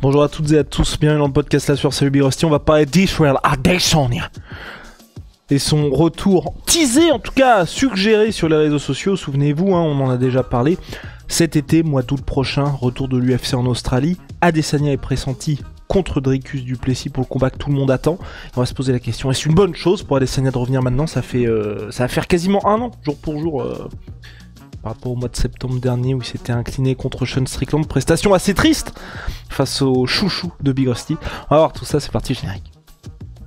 Bonjour à toutes et à tous, bienvenue dans le podcast La Sueur, salut Big Rusty. On va parler d'Israel Adesanya et son retour teasé, en tout cas suggéré sur les réseaux sociaux. Souvenez-vous, on en a déjà parlé. Cet été, mois d'août prochain, retour de l'UFC en Australie. Adesanya est pressenti contre Dricus du Plessis pour le combat que tout le monde attend. On va se poser la question, est-ce une bonne chose pour Adesanya de revenir maintenant? Ça va faire quasiment un an, jour pour jour, par rapport au mois de septembre dernier où il s'était incliné contre Sean Strickland. Prestation assez triste face au chouchou de Big Rusty. On va voir tout ça, c'est parti, générique.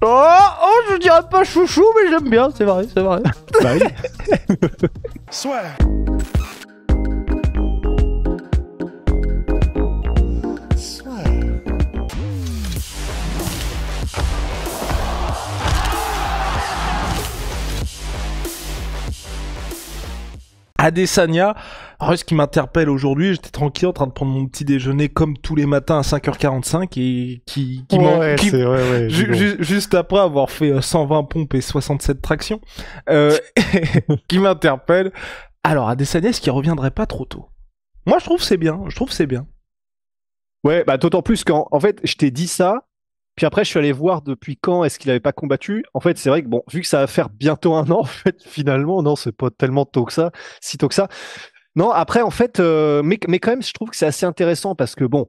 Oh, je dirais pas chouchou, mais j'aime bien, c'est vrai. Bah oui. Soit. Adesanya, alors ce qui m'interpelle aujourd'hui, j'étais tranquille en train de prendre mon petit déjeuner comme tous les matins à 5h45 et juste après avoir fait 120 pompes et 67 tractions, qui m'interpelle. Alors Adesanya, est-ce qu'il reviendrait pas trop tôt? Moi je trouve que c'est bien, Ouais, bah d'autant plus qu'en fait, je t'ai dit ça, puis après je suis allé voir depuis quand est-ce qu'il avait pas combattu. En fait, c'est vrai que bon, vu que ça va faire bientôt un an, en fait, finalement, non, c'est pas tellement tôt que ça, si tôt que ça. Non, après, en fait, mais quand même, je trouve que c'est assez intéressant parce que bon,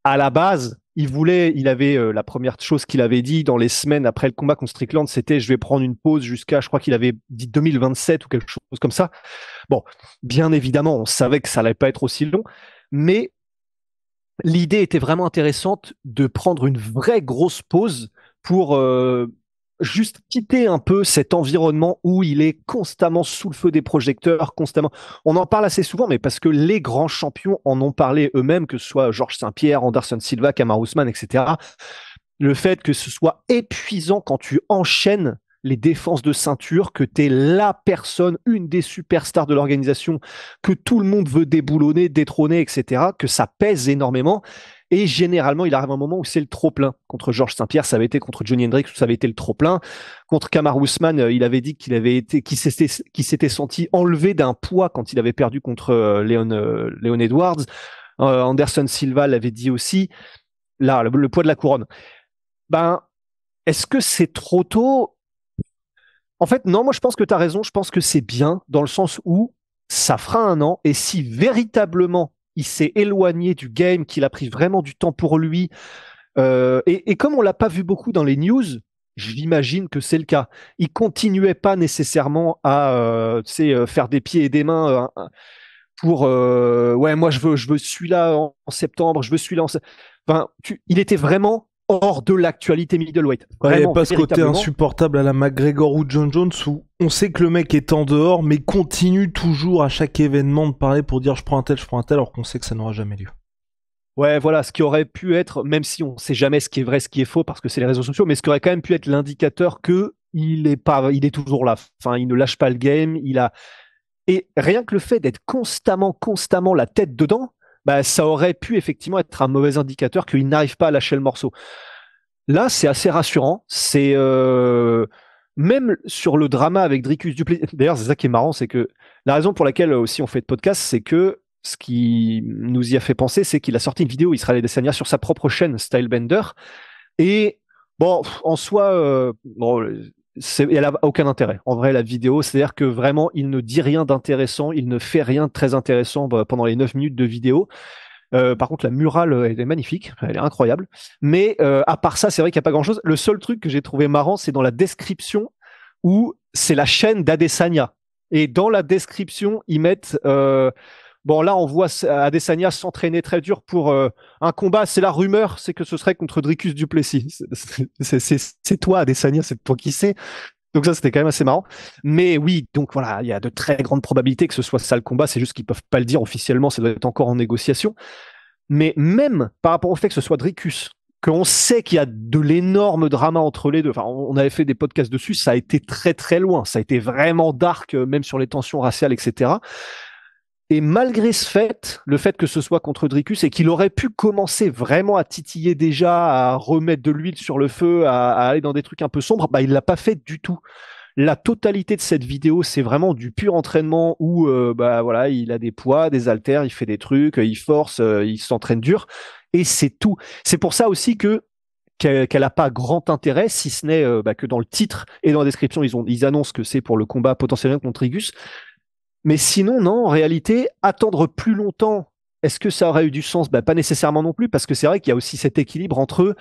à la base, il avait la première chose qu'il avait dit dans les semaines après le combat contre Strickland, c'était je vais prendre une pause jusqu'à, je crois qu'il avait dit 2027 ou quelque chose comme ça. Bon, bien évidemment, on savait que ça allait pas être aussi long, mais l'idée était vraiment intéressante de prendre une vraie grosse pause pour juste quitter un peu cet environnement où il est constamment sous le feu des projecteurs, constamment. On en parle assez souvent, mais parce que les grands champions en ont parlé eux-mêmes, que ce soit Georges Saint-Pierre, Anderson Silva, Kamaru Usman, etc. Le fait que ce soit épuisant quand tu enchaînes les défenses de ceinture, que tu es la personne, une des superstars de l'organisation, que tout le monde veut déboulonner, détrôner, etc., que ça pèse énormément. Et généralement, il arrive un moment où c'est le trop-plein. Contre Georges Saint-Pierre, ça avait été contre Johnny Hendricks, où ça avait été le trop-plein. Contre Kamaru Usman, il avait dit qu'il s'était senti enlevé d'un poids quand il avait perdu contre Leon Edwards. Anderson Silva l'avait dit aussi. Là, le poids de la couronne. Ben, est-ce que c'est trop tôt? En fait, non, moi je pense que tu as raison, je pense que c'est bien dans le sens où ça fera un an et si véritablement il s'est éloigné du game, qu'il a pris vraiment du temps pour lui, et comme on l'a pas vu beaucoup dans les news, j'imagine que c'est le cas. Il continuait pas nécessairement à faire des pieds et des mains pour ouais, moi je veux celui-là en septembre, je veux celui-là enfin, il était vraiment hors de l'actualité middleweight. Il n'y a Vraiment, pas ce côté insupportable à la McGregor ou John Jones où on sait que le mec est en dehors mais continue toujours à chaque événement de parler pour dire je prends un tel alors qu'on sait que ça n'aura jamais lieu. Ouais, voilà, ce qui aurait pu être, même si on ne sait jamais ce qui est vrai, ce qui est faux, parce que c'est les réseaux sociaux, mais ce qui aurait quand même pu être l'indicateur que il est toujours là. Enfin, il ne lâche pas le game, et rien que le fait d'être constamment la tête dedans, bah, ça aurait pu effectivement être un mauvais indicateur qu'il n'arrive pas à lâcher le morceau. Là, c'est assez rassurant. C'est même sur le drama avec Dricus du Plessis. D'ailleurs, c'est ça qui est marrant, c'est que la raison pour laquelle aussi on fait de podcast, c'est que ce qui nous y a fait penser, c'est qu'il a sorti une vidéo Israel Adesanya sur sa propre chaîne Stylebender. Et bon, en soi, elle a aucun intérêt. En vrai, la vidéo, c'est-à-dire que vraiment, il ne dit rien d'intéressant, il ne fait rien de très intéressant pendant les 9 minutes de vidéo. Par contre, la murale, elle est magnifique, elle est incroyable. Mais à part ça, c'est vrai qu'il n'y a pas grand-chose. Le seul truc que j'ai trouvé marrant, c'est dans la description où c'est la chaîne d'Adesanya. Et dans la description, ils mettent bon, là, on voit Adesanya s'entraîner très dur pour un combat. C'est la rumeur, c'est que ce serait contre Dricus du Plessis. C'est toi, Adesanya, c'est toi qui sais. Donc ça, c'était quand même assez marrant. Mais oui, donc voilà, il y a de très grandes probabilités que ce soit ça le combat. C'est juste qu'ils peuvent pas le dire officiellement. Ça doit être encore en négociation. Mais même par rapport au fait que ce soit Dricus, qu'on sait qu'il y a de l'énorme drama entre les deux. Enfin, on avait fait des podcasts dessus. Ça a été très très loin. Ça a été vraiment dark, même sur les tensions raciales, etc. Et malgré ce fait, le fait que ce soit contre Dricus et qu'il aurait pu commencer vraiment à titiller déjà, à remettre de l'huile sur le feu, à aller dans des trucs un peu sombres, bah il l'a pas fait du tout. La totalité de cette vidéo, c'est vraiment du pur entraînement où bah voilà, il a des poids, des haltères, il fait des trucs, il force, il s'entraîne dur. et c'est tout. C'est pour ça aussi qu'elle n'a pas grand intérêt, si ce n'est que dans le titre et dans la description, ils annoncent que c'est pour le combat potentiel contre Rigus. Mais sinon, non, en réalité, attendre plus longtemps, est-ce que ça aurait eu du sens? Pas nécessairement non plus, parce que c'est vrai qu'il y a aussi cet équilibre entre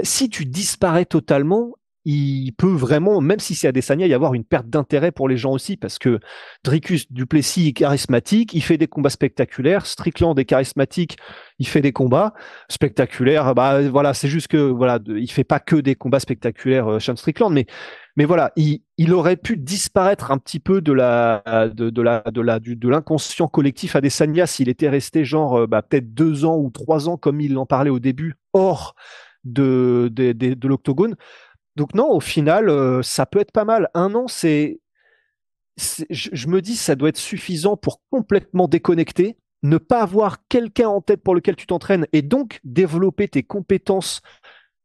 si tu disparais totalement, il peut vraiment, même si c'est Adesanya, y avoir une perte d'intérêt pour les gens aussi, parce que Dricus du Plessis est charismatique, il fait des combats spectaculaires, Strickland est charismatique, il fait des combats spectaculaires. Voilà, c'est juste que voilà, il fait pas que des combats spectaculaires, Sean Strickland, mais voilà, il aurait pu disparaître un petit peu de l'inconscient collectif Adesanya s'il était resté genre peut-être 2 ans ou 3 ans comme il en parlait au début, hors de l'octogone. Donc non, au final, ça peut être pas mal. Un an, je me dis, ça doit être suffisant pour complètement déconnecter, ne pas avoir quelqu'un en tête pour lequel tu t'entraînes et donc développer tes compétences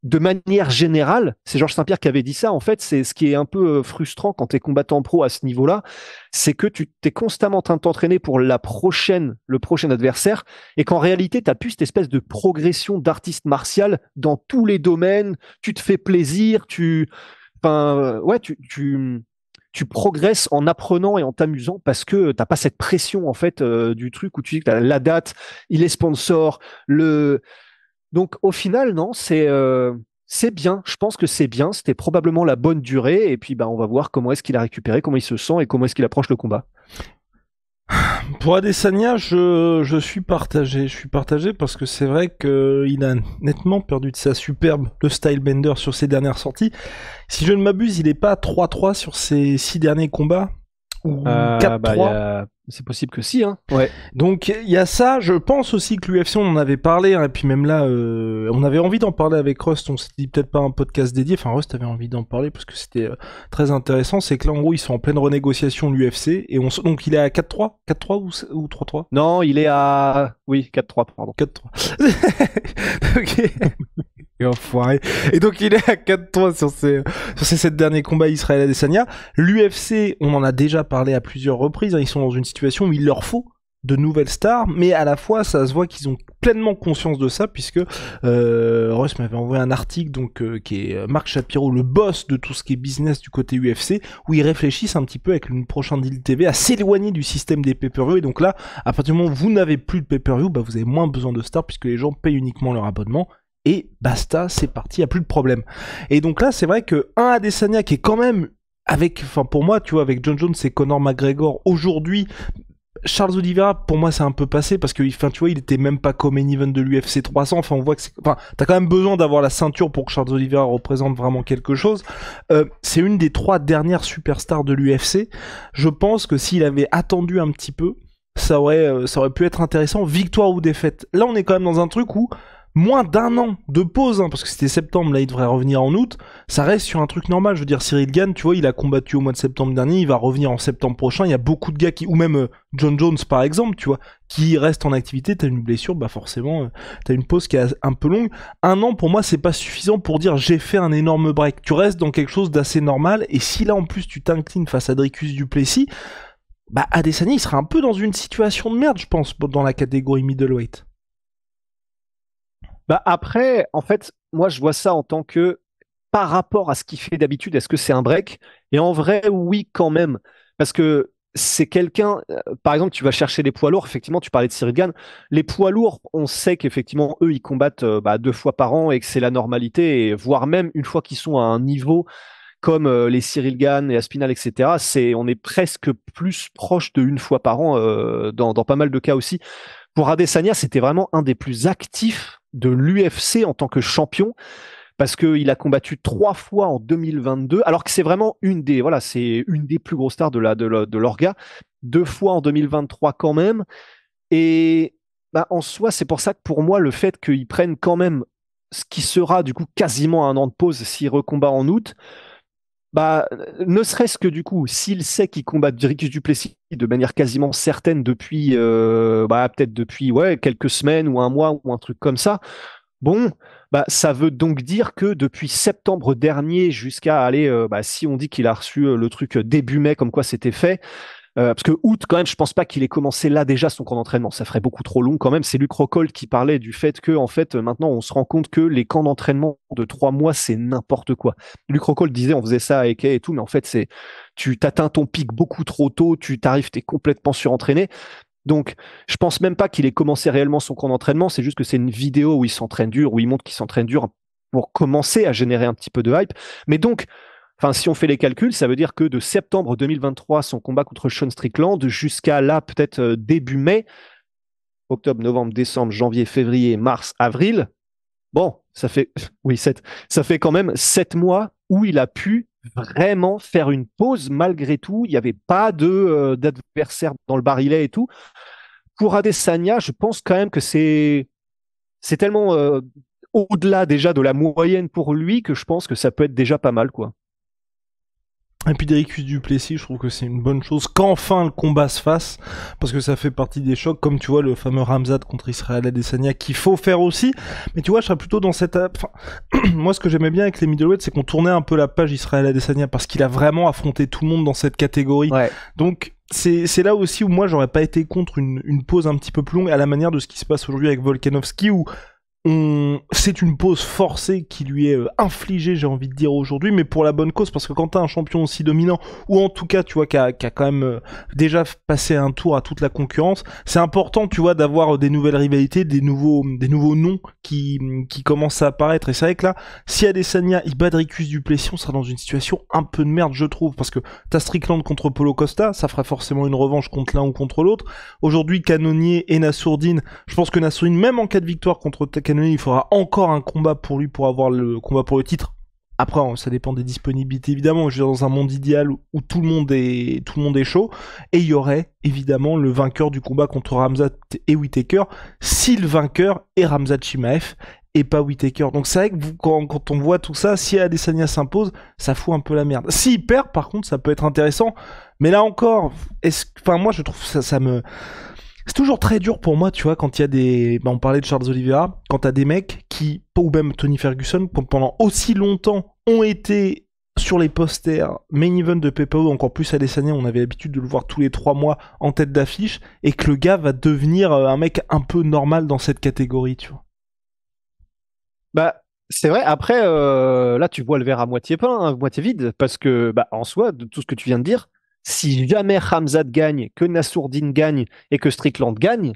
de manière générale. C'est Georges Saint-Pierre qui avait dit ça. En fait, c'est ce qui est un peu frustrant quand tu es combattant pro à ce niveau-là, c'est que tu t'es constamment en train de t'entraîner pour le prochain adversaire, et qu'en réalité, tu n'as plus cette espèce de progression d'artiste martial dans tous les domaines. Tu te fais plaisir, tu progresses en apprenant et en t'amusant parce que t'as pas cette pression en fait du truc où tu dis que la date, il est sponsor, donc au final, non, c'est bien. Je pense que c'est bien. C'était probablement la bonne durée. Et puis on va voir comment est-ce qu'il a récupéré, comment il se sent et comment est-ce qu'il approche le combat. Pour Adesanya, je suis partagé. Je suis partagé parce que c'est vrai qu'il a nettement perdu de sa superbe, le style bender sur ses dernières sorties. Si je ne m'abuse, il est pas à 3-3 sur ses 6 derniers combats ou 4-3. C'est possible que si, hein. Ouais. Donc il y a ça. Je pense aussi que l'UFC, on en avait parlé, hein, et puis même là, on avait envie d'en parler avec Rust. On s'est dit peut-être pas un podcast dédié. Enfin, Rust avait envie d'en parler parce que c'était très intéressant. C'est que là, en gros, ils sont en pleine renégociation l'UFC et donc il est à 4-3, 4-3 ou 3-3. Non, il est à 4-3, pardon. 4-3. Ok. Et enfoiré. Et donc il est à 4-3 sur ces 7 derniers combats Israël Adesanya. L'UFC, on en a déjà parlé à plusieurs reprises, hein, ils sont dans une situation où il leur faut de nouvelles stars, mais à la fois ça se voit qu'ils ont pleinement conscience de ça, puisque Russ m'avait envoyé un article qui est Marc Shapiro, le boss de tout ce qui est business du côté UFC, où ils réfléchissent un petit peu avec une prochaine deal TV à s'éloigner du système des pay-per-view. Et donc là, à partir du moment où vous n'avez plus de pay-per-view, vous avez moins besoin de stars puisque les gens payent uniquement leur abonnement. Et basta, c'est parti, y a plus de problème. Et donc là, c'est vrai que un Adesanya qui est quand même pour moi, tu vois, avec John Jones et Conor McGregor aujourd'hui, Charles Oliveira, pour moi, c'est un peu passé parce que, tu vois, il était même pas comme main event de l'UFC 300. Enfin, on voit que t'as quand même besoin d'avoir la ceinture pour que Charles Oliveira représente vraiment quelque chose. C'est une des 3 dernières superstars de l'UFC. Je pense que s'il avait attendu un petit peu, ça aurait pu être intéressant, victoire ou défaite. Là, on est quand même dans un truc où moins d'1 an de pause, hein, parce que c'était septembre, là il devrait revenir en août, ça reste sur un truc normal. Je veux dire, Cyril Gane, tu vois, il a combattu au mois de septembre dernier, il va revenir en septembre prochain. Il y a beaucoup de gars ou même John Jones par exemple, tu vois, qui reste en activité. T'as une blessure, forcément, t'as une pause qui est un peu longue. 1 an, pour moi, c'est pas suffisant pour dire j'ai fait un énorme break. Tu restes dans quelque chose d'assez normal, et si là en plus tu t'inclines face à Dricus du Plessis, Adesanya il sera un peu dans une situation de merde, je pense, dans la catégorie middleweight. Après, en fait, moi, je vois ça en tant que, par rapport à ce qu'il fait d'habitude, est-ce que c'est un break? Et en vrai, oui, quand même. Parce que c'est quelqu'un, par exemple, tu vas chercher les poids lourds, effectivement, tu parlais de Cyril Gane. Les poids lourds, on sait qu'effectivement, eux, ils combattent 2 fois par an et que c'est la normalité, et voire même une fois qu'ils sont à un niveau comme les Cyril Gane et Aspinall, etc., on est presque plus proche de 1 fois par an dans pas mal de cas aussi. Pour Adesanya, c'était vraiment un des plus actifs de l'UFC en tant que champion, parce qu'il a combattu 3 fois en 2022, alors que c'est vraiment c'est une des plus grosses stars de l'orga. 2 fois en 2023 quand même. Et en soi, c'est pour ça que pour moi, le fait qu'il prenne quand même ce qui sera du coup quasiment 1 an de pause s'il recombat en août, ne serait-ce que du coup, s'il sait qu'il combat Dricus du Plessis de manière quasiment certaine depuis, peut-être depuis quelques semaines ou 1 mois ou un truc comme ça, ça veut donc dire que depuis septembre dernier jusqu'à aller, si on dit qu'il a reçu le truc début mai, comme quoi c'était fait, Parce que août, quand même, je pense pas qu'il ait commencé là déjà son camp d'entraînement. Ça ferait beaucoup trop long quand même. C'est Luc Rockhold qui parlait du fait que, en fait, maintenant, on se rend compte que les camps d'entraînement de 3 mois, c'est n'importe quoi. Luc Rockhold disait, on faisait ça avec et tout, mais en fait, tu t'atteins ton pic beaucoup trop tôt, t'es complètement surentraîné. Donc, je pense même pas qu'il ait commencé réellement son camp d'entraînement. C'est juste que c'est une vidéo où il s'entraîne dur, où il montre qu'il s'entraîne dur pour commencer à générer un petit peu de hype. Mais donc, enfin, si on fait les calculs, ça veut dire que de septembre 2023, son combat contre Sean Strickland, jusqu'à là, peut-être début mai, octobre, novembre, décembre, janvier, février, mars, avril, bon, ça fait, oui, ça fait quand même 7 mois où il a pu vraiment faire une pause malgré tout. Il n'y avait pas d'adversaire dans le barillet et tout. Pour Adesanya, je pense quand même que c'est tellement au-delà déjà de la moyenne pour lui que je pense que ça peut être déjà pas mal, quoi. Et puis Dricus Duplessis, je trouve que c'est une bonne chose qu'enfin le combat se fasse, parce que ça fait partie des chocs, comme tu vois le fameux Ramzat contre Israël Adesanya qu'il faut faire aussi. Mais tu vois, je serais plutôt dans cette... Enfin, moi, ce que j'aimais bien avec les middleweight, c'est qu'on tournait un peu la page Israël Adesanya, parce qu'il a vraiment affronté tout le monde dans cette catégorie. Ouais. Donc, c'est là aussi où moi, j'aurais pas été contre une pause un petit peu plus longue, à la manière de ce qui se passe aujourd'hui avec Volkanovski, où c'est une pause forcée qui lui est infligée, j'ai envie de dire aujourd'hui, mais pour la bonne cause, parce que quand t'as un champion aussi dominant, ou en tout cas, tu vois, qui a quand même déjà passé un tour à toute la concurrence, c'est important, tu vois, d'avoir des nouvelles rivalités, des nouveaux noms qui commencent à apparaître. Et c'est vrai que là, si Adesanya il bat Dricus Duplessis, on sera dans une situation un peu de merde, je trouve, parce que t'as Strickland contre Paulo Costa, ça fera forcément une revanche contre l'un ou contre l'autre. Aujourd'hui, Cannonier et Nassourdine, je pense que Nassourdine, même en cas de victoire contre Cannonier, il faudra encore un combat pour lui pour avoir le combat pour le titre. Après, ça dépend des disponibilités évidemment. Je veux dire, dans un monde idéal où tout le monde est chaud, et il y aurait évidemment le vainqueur du combat contre Ramzat et Whittaker, si le vainqueur est Ramzat Chimaev et pas Whittaker. Donc c'est vrai que quand on voit tout ça, si Adesanya s'impose, ça fout un peu la merde. S'il perd, par contre, ça peut être intéressant. Mais là encore, moi je trouve ça me... C'est toujours très dur pour moi, tu vois, quand il y a des... on parlait de Charles Oliveira, quand t'as des mecs qui, ou même Tony Ferguson, pendant aussi longtemps ont été sur les posters main event de PPO, encore plus Adesanya, on avait l'habitude de le voir tous les 3 mois en tête d'affiche, et que le gars va devenir un mec un peu normal dans cette catégorie, tu vois. Bah, c'est vrai. Après, là, tu vois le verre à moitié plein, à moitié vide, parce que, bah, en soi, de tout ce que tu viens de dire, si jamais Khamzat gagne, que Nassourdine gagne et que Strickland gagne,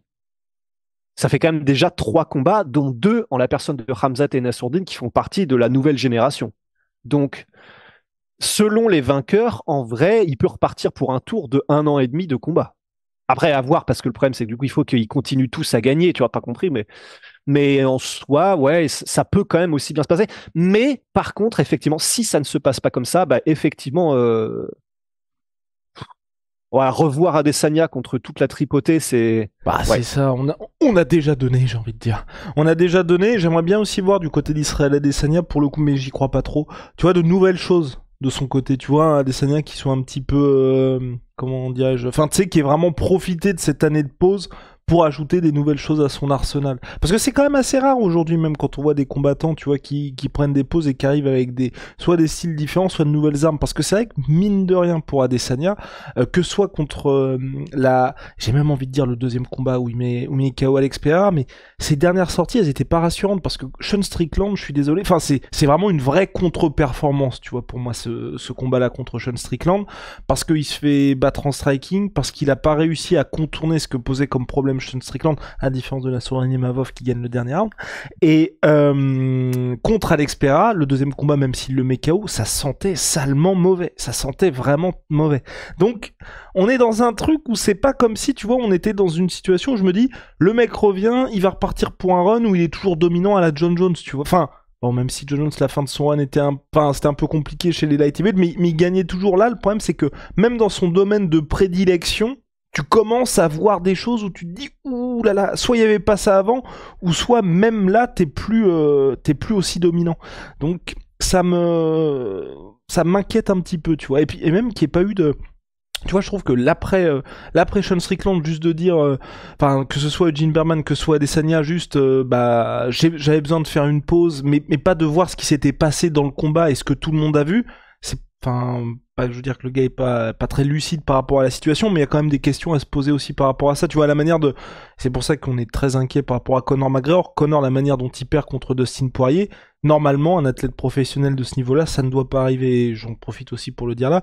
ça fait quand même déjà 3 combats, dont 2 en la personne de Khamzat et Nassourdine qui font partie de la nouvelle génération. Donc, selon les vainqueurs, en vrai, il peut repartir pour un tour de 1 an et demi de combat. Après, à voir, parce que le problème, c'est que du coup, il faut qu'ils continuent tous à gagner, tu vois, pas compris, mais en soi, ouais, ça peut quand même aussi bien se passer. Mais par contre, effectivement, si ça ne se passe pas comme ça, bah effectivement, ouais, revoir Adesanya contre toute la tripotée, c'est... Bah, ouais. c'est ça, on a déjà donné, j'ai envie de dire. On a déjà donné, j'aimerais bien aussi voir du côté d'Israël Adesanya, pour le coup, mais j'y crois pas trop. Tu vois, de nouvelles choses de son côté, tu vois, un Adesanya qui soit un petit peu, comment dirais-je, enfin, tu sais, qui ait vraiment profité de cette année de pause pour ajouter des nouvelles choses à son arsenal. Parce que c'est quand même assez rare aujourd'hui, même quand on voit des combattants, tu vois, qui prennent des pauses et qui arrivent avec soit des styles différents, soit de nouvelles armes. Parce que c'est vrai que, mine de rien, pour Adesanya, que soit contre j'ai même envie de dire le deuxième combat où il met KO Alex Pereira, mais ces dernières sorties, elles étaient pas rassurantes, parce que Sean Strickland, je suis désolé, enfin, c'est vraiment une vraie contre-performance, tu vois, pour moi, ce combat-là contre Sean Strickland, parce qu'il se fait battre en striking, parce qu'il a pas réussi à contourner ce que posait comme problème Sean Strickland, à la différence de Nassourdine Imavov qui gagne le dernier round. Et contre Alex Pereira, le deuxième combat, même s'il le met KO, ça sentait salement mauvais. Ça sentait vraiment mauvais. Donc, on est dans un truc où c'est pas comme si, tu vois, on était dans une situation où je me dis, le mec revient, il va repartir pour un run où il est toujours dominant à la John Jones, tu vois. Enfin, bon, même si John Jones, la fin de son run c'était un peu compliqué chez les light heavyweight, mais il gagnait toujours là. Le problème, c'est que même dans son domaine de prédilection, tu commences à voir des choses où tu te dis, ouh là là, soit il y avait pas ça avant, ou soit même là, t'es plus aussi dominant. Donc, ça m'inquiète un petit peu, tu vois. Et même qu'il n'y ait pas eu de... Tu vois, je trouve que l'après Sean Strickland, juste de dire, que ce soit Eugene Berman, que ce soit Adesanya, juste, j'avais besoin de faire une pause, mais pas de voir ce qui s'était passé dans le combat et ce que tout le monde a vu. Enfin, je veux dire que le gars est pas très lucide par rapport à la situation, mais il y a quand même des questions à se poser aussi par rapport à ça. Tu vois, la manière de... C'est pour ça qu'on est très inquiet par rapport à Conor McGregor. Conor, la manière dont il perd contre Dustin Poirier, normalement, un athlète professionnel de ce niveau-là, ça ne doit pas arriver. J'en profite aussi pour le dire là.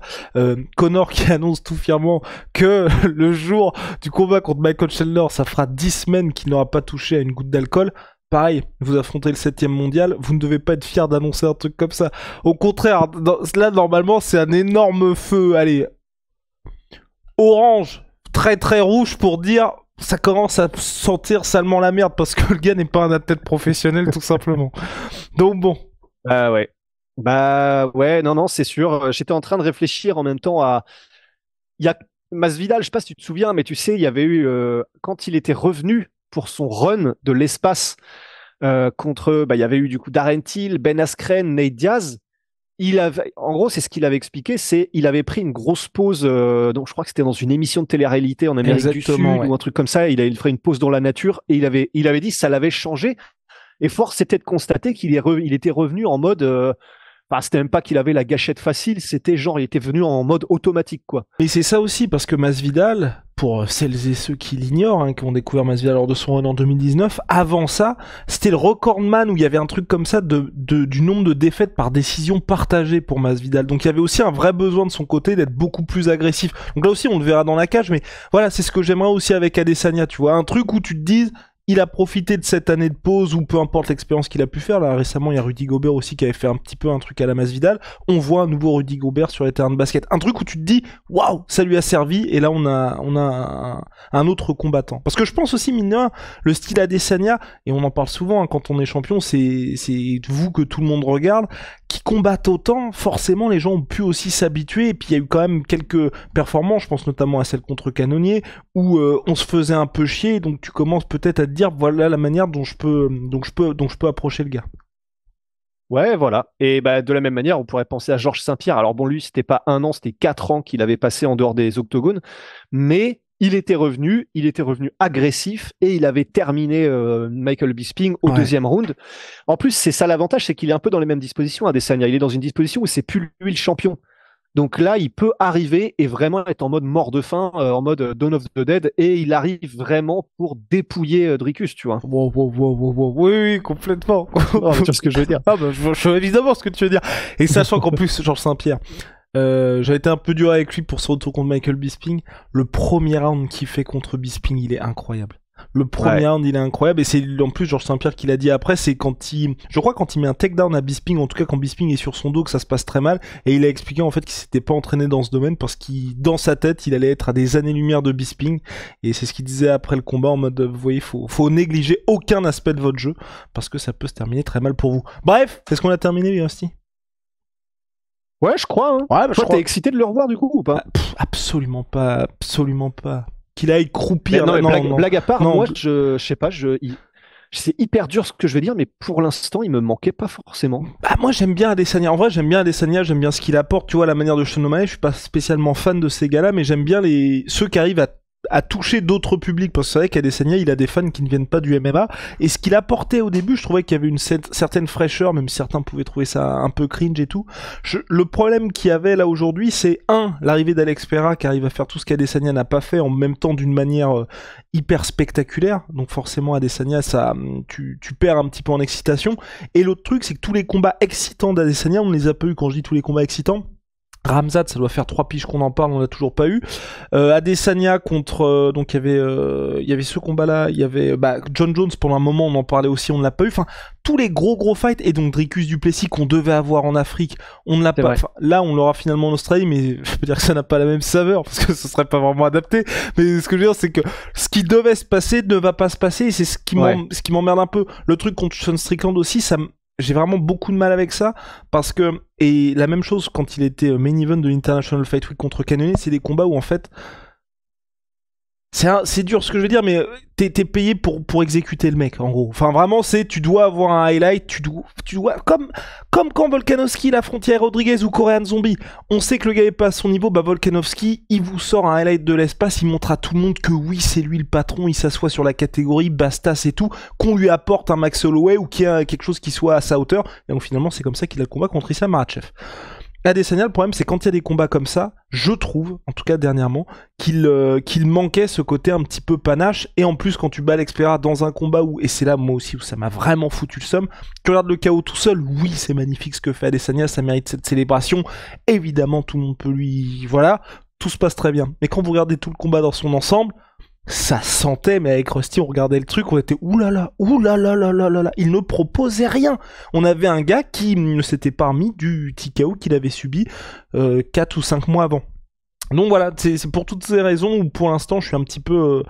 Conor qui annonce tout fièrement que le jour du combat contre Michael Chandler, ça fera 10 semaines qu'il n'aura pas touché à une goutte d'alcool. Pareil, vous affrontez le 7ème mondial, vous ne devez pas être fier d'annoncer un truc comme ça. Au contraire, là, normalement, c'est un énorme feu, allez, orange, très très rouge pour dire, ça commence à sentir salement la merde parce que le gars n'est pas un athlète professionnel, tout simplement. Donc bon. Ah ouais. Bah ouais, non, c'est sûr. J'étais en train de réfléchir en même temps à... Il y a Masvidal, je sais pas si tu te souviens, mais tu sais, il y avait eu, quand il était revenu pour son run de l'espace contre, il y avait eu du coup Darren Till, Ben Askren, Nate Diaz. En gros, c'est ce qu'il avait expliqué, c'est il avait pris une grosse pause, donc je crois que c'était dans une émission de télé-réalité en Amérique du Sud ou un truc comme ça. Il ferait une pause dans la nature et il avait dit que ça l'avait changé. Et force était de constater il était revenu en mode, c'était même pas qu'il avait la gâchette facile, c'était genre il était venu en mode automatique quoi. Et c'est ça aussi parce que Masvidal, pour celles et ceux qui l'ignorent, qui ont découvert Masvidal lors de son run en 2019, avant ça, c'était le recordman où il y avait un truc comme ça du nombre de défaites par décision partagée pour Masvidal. Donc il y avait aussi un vrai besoin de son côté d'être beaucoup plus agressif. Donc là aussi on le verra dans la cage, mais voilà, c'est ce que j'aimerais aussi avec Adesanya, tu vois, un truc où tu te dises il a profité de cette année de pause ou peu importe l'expérience qu'il a pu faire. Là, récemment, il y a Rudy Gobert aussi qui avait fait un petit peu un truc à la Masvidal. On voit un nouveau Rudy Gobert sur les terrains de basket. Un truc où tu te dis, waouh, ça lui a servi. Et là, on a un autre combattant. Parce que je pense aussi, mine de rien, le style Adesanya, et on en parle souvent quand on est champion, c'est vous que tout le monde regarde, qui combattent autant, forcément, les gens ont pu aussi s'habituer. Et puis, il y a eu quand même quelques performances, je pense notamment à celle contre Cannonier, où on se faisait un peu chier. Donc, tu commences peut-être à te dire voilà la manière dont je peux approcher le gars. Ouais, voilà. Et de la même manière, on pourrait penser à Georges Saint-Pierre. Alors bon, lui, c'était pas 1 an, c'était 4 ans qu'il avait passé en dehors des octogones, mais il était revenu agressif et il avait terminé Michael Bisping au 2e round. En plus, c'est ça l'avantage, c'est qu'il est un peu dans les mêmes dispositions, Adesanya. Il est dans une disposition où c'est plus lui le champion. Donc là, il peut arriver et vraiment être en mode mort de faim, en mode Dawn of the Dead, et il arrive vraiment pour dépouiller Dricus, tu vois. Oui, complètement. Tu vois ce que je veux dire. Je vois évidemment ce que tu veux dire. Et sachant qu'en plus, Georges Saint-Pierre, j'avais été un peu dur avec lui pour ce retour contre Michael Bisping. Le premier round qu'il fait contre Bisping, il est incroyable. Le premier round, il est incroyable, et c'est en plus Georges Saint-Pierre qui l'a dit après, c'est quand il met un takedown à Bisping, en tout cas quand Bisping est sur son dos, que ça se passe très mal, et il a expliqué en fait qu'il s'était pas entraîné dans ce domaine parce qu'il, dans sa tête, il allait être à des années-lumière de Bisping, et c'est ce qu'il disait après le combat en mode, vous voyez, faut négliger aucun aspect de votre jeu, parce que ça peut se terminer très mal pour vous. Bref, est-ce qu'on a terminé, Rusty? Ouais, je crois. Hein. Ouais, toi, t'es excité de le revoir du coup ou pas? Absolument pas. Qu'il aille croupir. Blague à part, moi, je sais pas, c'est hyper dur ce que je vais dire, mais pour l'instant, il me manquait pas forcément. Moi, j'aime bien Adesanya. En vrai, j'aime bien Adesanya, j'aime bien ce qu'il apporte. Tu vois, la manière de Sean O'Malley, je suis pas spécialement fan de ces gars-là, mais j'aime bien ceux qui arrivent à toucher d'autres publics, parce que c'est vrai qu'Adesanya, il a des fans qui ne viennent pas du MMA, et ce qu'il apportait au début, je trouvais qu'il y avait une certaine fraîcheur, même si certains pouvaient trouver ça un peu cringe et tout. Le problème qu'il y avait là aujourd'hui, c'est l'arrivée d'Alex Pereira qui arrive à faire tout ce qu'Adesanya n'a pas fait, en même temps d'une manière hyper spectaculaire, donc forcément Adesanya, tu perds un petit peu en excitation, et l'autre truc, c'est que tous les combats excitants d'Adesanya, on ne les a pas eu. Quand je dis tous les combats excitants, Ramzat, ça doit faire 3 piges qu'on en parle, on l'a toujours pas eu. Adesanya contre, donc il y avait ce combat-là, il y avait John Jones pendant un moment, on en parlait aussi, on ne l'a pas eu. Enfin, tous les gros fights, et donc Dricus du Plessis qu'on devait avoir en Afrique, on ne l'a pas. Enfin, là, on l'aura finalement en Australie, mais je peux dire que ça n'a pas la même saveur parce que ce serait pas vraiment adapté. Mais ce que je veux dire, c'est que ce qui devait se passer ne va pas se passer, et c'est ce qui m'emmerde un peu. Le truc contre Sean Strickland aussi, j'ai vraiment beaucoup de mal avec ça, parce que, et la même chose quand il était main event de l'International Fight Week contre Cannonier, c'est des combats où en fait, c'est dur ce que je veux dire, mais t'es payé pour exécuter le mec, en gros. Enfin, vraiment, tu dois avoir un highlight, tu dois, comme quand Volkanovski l'a frontière Rodriguez ou Korean Zombie, on sait que le gars est pas à son niveau, Volkanovski, il vous sort un highlight de l'espace, il montre à tout le monde que oui, c'est lui le patron, il s'assoit sur la catégorie, basta, c'est tout, qu'on lui apporte un Max Holloway ou qu'il y a quelque chose qui soit à sa hauteur, et donc finalement, c'est comme ça qu'il a le combat contre Issa Makhachev. Adesanya, le problème, c'est quand il y a des combats comme ça, je trouve, en tout cas dernièrement, qu'il manquait ce côté un petit peu panache. Et en plus, quand tu bats Alex Pereira dans un combat où, et c'est là moi aussi où ça m'a vraiment foutu le seum, tu regardes le KO tout seul, oui, c'est magnifique ce que fait Adesanya, ça mérite cette célébration. Évidemment, tout le monde peut lui... Voilà, tout se passe très bien. Mais quand vous regardez tout le combat dans son ensemble, ça sentait, mais avec Rusty, on regardait le truc, on était oulala, il ne proposait rien. On avait un gars qui ne s'était pas remis du TKO qu'il avait subi 4 ou 5 mois avant. Donc voilà, c'est pour toutes ces raisons où pour l'instant je suis un petit peu...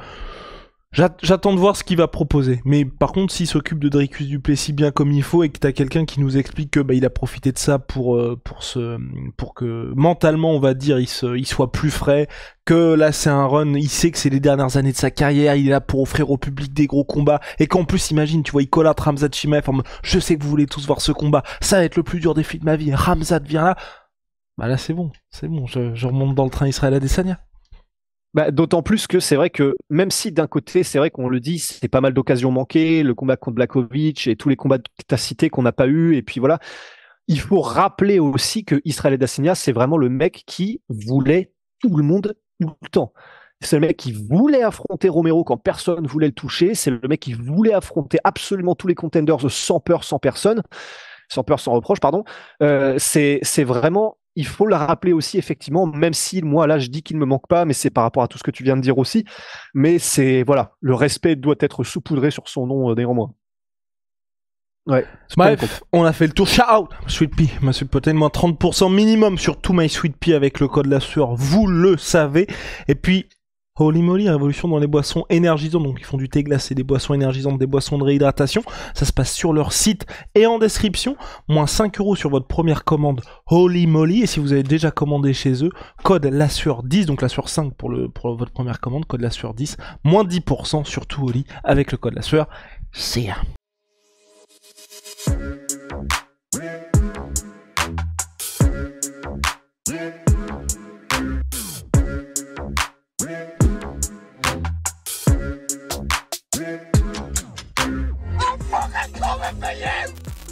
J'attends de voir ce qu'il va proposer. Mais par contre, s'il s'occupe de Dricus du Plessis bien comme il faut et que t'as quelqu'un qui nous explique que il a profité de ça pour que mentalement, on va dire, il soit plus frais, que là c'est un run, il sait que c'est les dernières années de sa carrière, il est là pour offrir au public des gros combats, et qu'en plus, imagine, tu vois, il collate Khamzat Chimaev, je sais que vous voulez tous voir ce combat, ça va être le plus dur défi de ma vie, Khamzat vient là, bah là c'est bon, je remonte dans le train Israël Adesanya. Bah, d'autant plus que c'est vrai que, même si d'un côté, c'est vrai qu'on le dit, c'est pas mal d'occasions manquées, le combat contre Blachowicz et tous les combats que tu as cités qu'on n'a pas eu, et puis voilà, il faut rappeler aussi que Israël Adesanya, c'est vraiment le mec qui voulait tout le monde tout le temps. C'est le mec qui voulait affronter Romero quand personne voulait le toucher, c'est le mec qui voulait affronter absolument tous les contenders sans peur, sans personne, sans peur, sans reproche, pardon. C'est vraiment... Il faut le rappeler aussi, effectivement, même si moi, là, je dis qu'il ne me manque pas, mais c'est par rapport à tout ce que tu viens de dire aussi. Mais c'est, voilà, le respect doit être saupoudré sur son nom néanmoins. Ouais. Bref, on a fait le tour. Shout out, Sweet Pea, ma sweet protein, moins 30% minimum sur tout My Sweet Pea avec le code la sueur, vous le savez. Et puis, holy moly, révolution dans les boissons énergisantes. Donc, ils font du thé glacé, des boissons énergisantes, des boissons de réhydratation. Ça se passe sur leur site et en description. Moins 5€ sur votre première commande. Holy moly. Et si vous avez déjà commandé chez eux, code la sueur 10, donc la sueur 5 pour votre première commande, code la sueur 10, moins 10% sur tout Holy avec le code la sueur. See ya. Yeah.